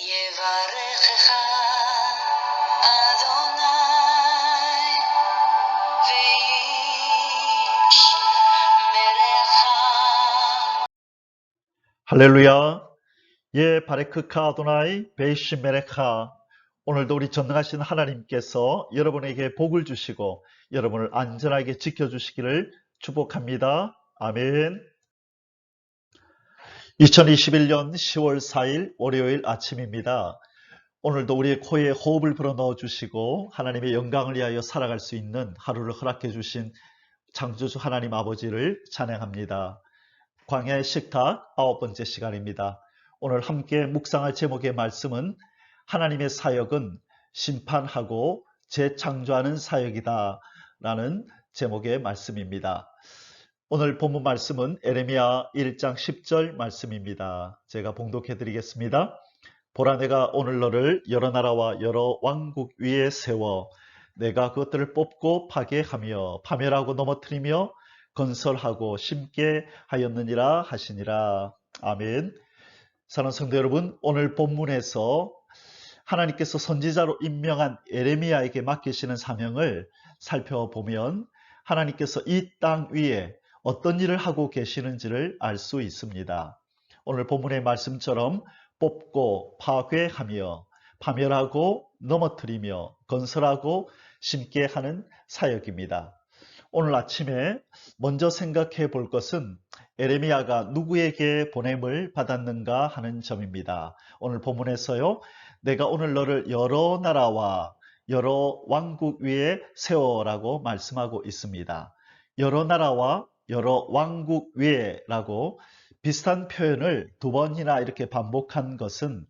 יברכך אדוני וישמרך. 할렐루야. 예, 바레크카 아도나이 베이시 메레카. 오늘도 우리 전능하신 하나님께서 여러분에게 복을 주시고 여러분을 안전하게 지켜주시기를 축복합니다. 아멘. 2021년 10월 4일 월요일 아침입니다. 오늘도 우리의 코에 호흡을 불어넣어 주시고 하나님의 영광을 위하여 살아갈 수 있는 하루를 허락해 주신 창조주 하나님 아버지를 찬양합니다. 광야의 식탁 9번째 시간입니다. 오늘 함께 묵상할 제목의 말씀은 하나님의 사역은 심판하고 재창조하는 사역이다 라는 제목의 말씀입니다. 오늘 본문 말씀은 에레미야 1장 10절 말씀입니다. 제가 봉독해 드리겠습니다. 보라, 내가 오늘 너를 여러 나라와 여러 왕국 위에 세워 내가 그것들을 뽑고 파괴하며 파멸하고 넘어뜨리며 건설하고 심게 하였느니라 하시니라. 아멘. 사랑하는 성도 여러분, 오늘 본문에서 하나님께서 선지자로 임명한 에레미야에게 맡기시는 사명을 살펴보면 하나님께서 이 땅 위에 어떤 일을 하고 계시는지를 알 수 있습니다. 오늘 본문의 말씀처럼 뽑고 파괴하며 파멸하고 넘어뜨리며 건설하고 심게 하는 사역입니다. 오늘 아침에 먼저 생각해 볼 것은 에레미야가 누구에게 보냄을 받았는가 하는 점입니다. 오늘 본문에서요, 내가 오늘 너를 여러 나라와 여러 왕국 위에 세워라고 말씀하고 있습니다. 여러 나라와 여러 왕국 위에 라고 비슷한 표현을 두 번이나 이렇게 반복한 것은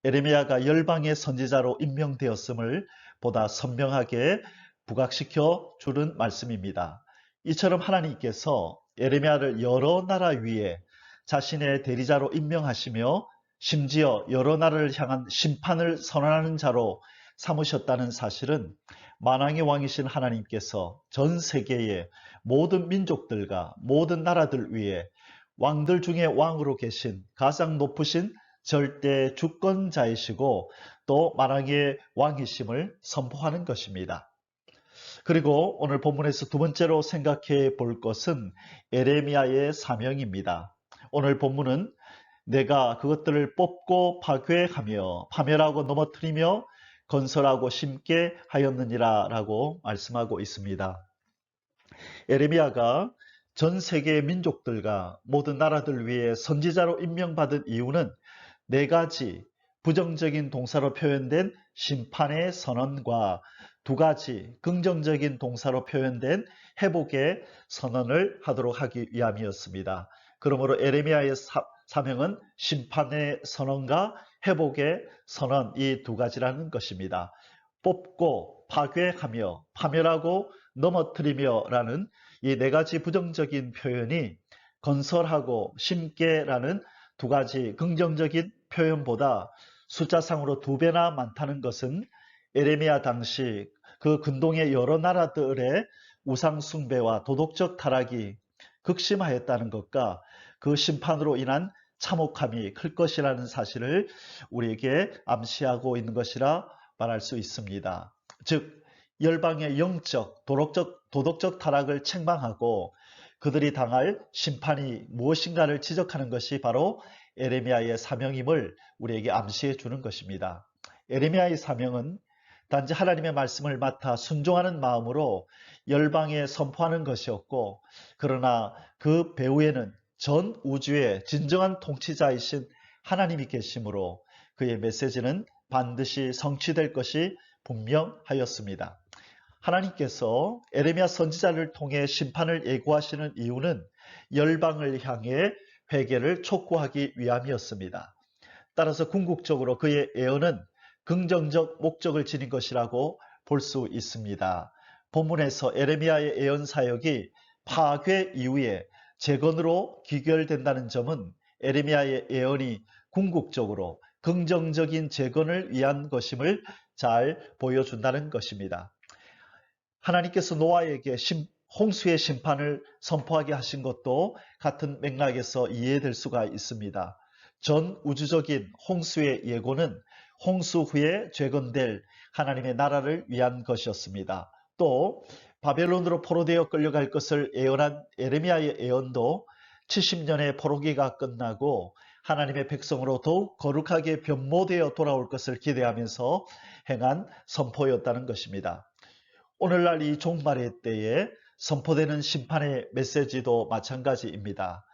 에레미야가 열방의 선지자로 임명되었음을 보다 선명하게 부각시켜 주는 말씀입니다. 이처럼 하나님께서 에레미야를 여러 나라 위에 자신의 대리자로 임명하시며 심지어 여러 나라를 향한 심판을 선언하는 자로 삼으셨다는 사실은 만왕의 왕이신 하나님께서 전 세계의 모든 민족들과 모든 나라들 위에 왕들 중에 왕으로 계신 가장 높으신 절대 주권자이시고 또 만왕의 왕이심을 선포하는 것입니다. 그리고 오늘 본문에서 두 번째로 생각해 볼 것은 에레미야의 사명입니다. 오늘 본문은 내가 그것들을 뽑고 파괴하며 파멸하고 넘어뜨리며 건설하고 심게 하였느니라 라고 말씀하고 있습니다. 에레미야가 전 세계의 민족들과 모든 나라들 위해 선지자로 임명받은 이유는 네 가지 부정적인 동사로 표현된 심판의 선언과 두 가지 긍정적인 동사로 표현된 회복의 선언을 하도록 하기 위함이었습니다. 그러므로 에레미야의 사명은 심판의 선언과 회복의 선언, 이 두 가지라는 것입니다. 뽑고 파괴하며 파멸하고 넘어뜨리며 라는 이 네 가지 부정적인 표현이 건설하고 심게라는 두 가지 긍정적인 표현보다 숫자상으로 2배나 많다는 것은 에레미야 당시 그 근동의 여러 나라들의 우상 숭배와 도덕적 타락이 극심하였다는 것과 그 심판으로 인한 참혹함이 클 것이라는 사실을 우리에게 암시하고 있는 것이라 말할 수 있습니다. 즉 열방의 영적, 도덕적 타락을 책망하고 그들이 당할 심판이 무엇인가를 지적하는 것이 바로 에레미야의 사명임을 우리에게 암시해 주는 것입니다. 에레미야의 사명은 단지 하나님의 말씀을 맡아 순종하는 마음으로 열방에 선포하는 것이었고, 그러나 그 배후에는 전 우주의 진정한 통치자이신 하나님이 계시므로 그의 메시지는 반드시 성취될 것이 분명하였습니다. 하나님께서 에레미야 선지자를 통해 심판을 예고하시는 이유는 열방을 향해 회개를 촉구하기 위함이었습니다. 따라서 궁극적으로 그의 예언은 긍정적 목적을 지닌 것이라고 볼 수 있습니다. 본문에서 에레미야의 예언 사역이 파괴 이후에 재건으로 귀결된다는 점은 에레미야의 예언이 궁극적으로 긍정적인 재건을 위한 것임을 잘 보여준다는 것입니다. 하나님께서 노아에게 홍수의 심판을 선포하게 하신 것도 같은 맥락에서 이해될 수가 있습니다. 전 우주적인 홍수의 예고는 홍수 후에 재건될 하나님의 나라를 위한 것이었습니다. 또 바벨론으로 포로되어 끌려갈 것을 예언한 예레미야의 예언도 70년의 포로기가 끝나고 하나님의 백성으로 더욱 거룩하게 변모되어 돌아올 것을 기대하면서 행한 선포였다는 것입니다. 오늘날 이 종말의 때에 선포되는 심판의 메시지도 마찬가지입니다.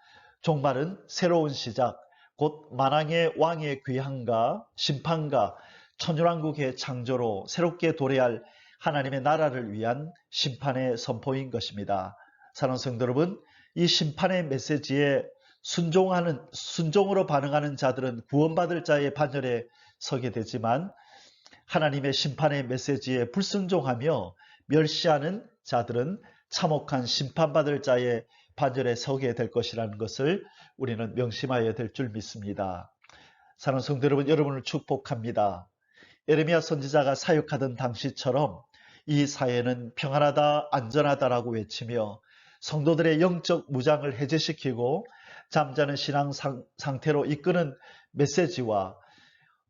종말은 새로운 시작, 곧 만왕의 왕의 귀환과 심판과 천유왕국의 창조로 새롭게 도래할 하나님의 나라를 위한 심판의 선포인 것입니다. 사랑하는 성도 여러분, 이 심판의 메시지에 순종으로 반응하는 자들은 구원받을 자의 반열에 서게 되지만 하나님의 심판의 메시지에 불순종하며 멸시하는 자들은 참혹한 심판받을 자의 반열에 서게 될 것이라는 것을 우리는 명심하여야 될 줄 믿습니다. 사랑하는 성도 여러분, 여러분을 축복합니다. 예레미야 선지자가 사역하던 당시처럼 이 사회는 평안하다, 안전하다라고 외치며 성도들의 영적 무장을 해제시키고 잠자는 신앙 상태로 이끄는 메시지와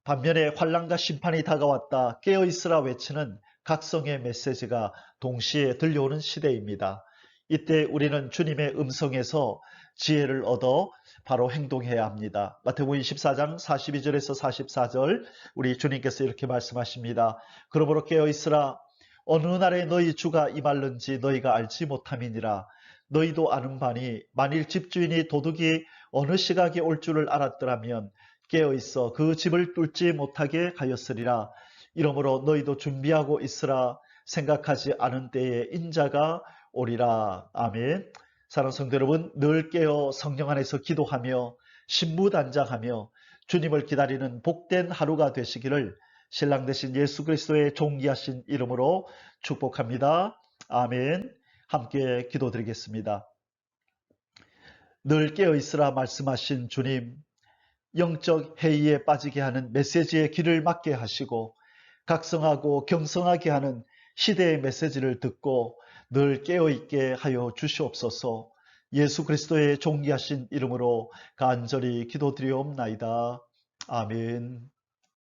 반면에 환난과 심판이 다가왔다, 깨어있으라 외치는 각성의 메시지가 동시에 들려오는 시대입니다. 이때 우리는 주님의 음성에서 지혜를 얻어 바로 행동해야 합니다. 마태복음 14장 42절에서 44절 우리 주님께서 이렇게 말씀하십니다. 그러므로 깨어있으라. 어느 날에 너희 주가 임할는지 너희가 알지 못함이니라. 너희도 아는 바니 만일 집주인이 도둑이 어느 시각에 올 줄을 알았더라면 깨어있어 그 집을 뚫지 못하게 하였으리라. 이러므로 너희도 준비하고 있으라. 생각하지 않은 때에 인자가 오리라. 아멘. 사랑하는 성도 여러분, 늘 깨어 성령 안에서 기도하며 신부단장하며 주님을 기다리는 복된 하루가 되시기를 신랑 되신 예수 그리스도의 존귀하신 이름으로 축복합니다. 아멘. 함께 기도드리겠습니다. 늘 깨어있으라 말씀하신 주님, 영적 회의에 빠지게 하는 메시지의 길을 막게 하시고 각성하고 경성하게 하는 시대의 메시지를 듣고 늘 깨어있게 하여 주시옵소서. 예수 그리스도의 존귀하신 이름으로 간절히 기도드리옵나이다. 아멘.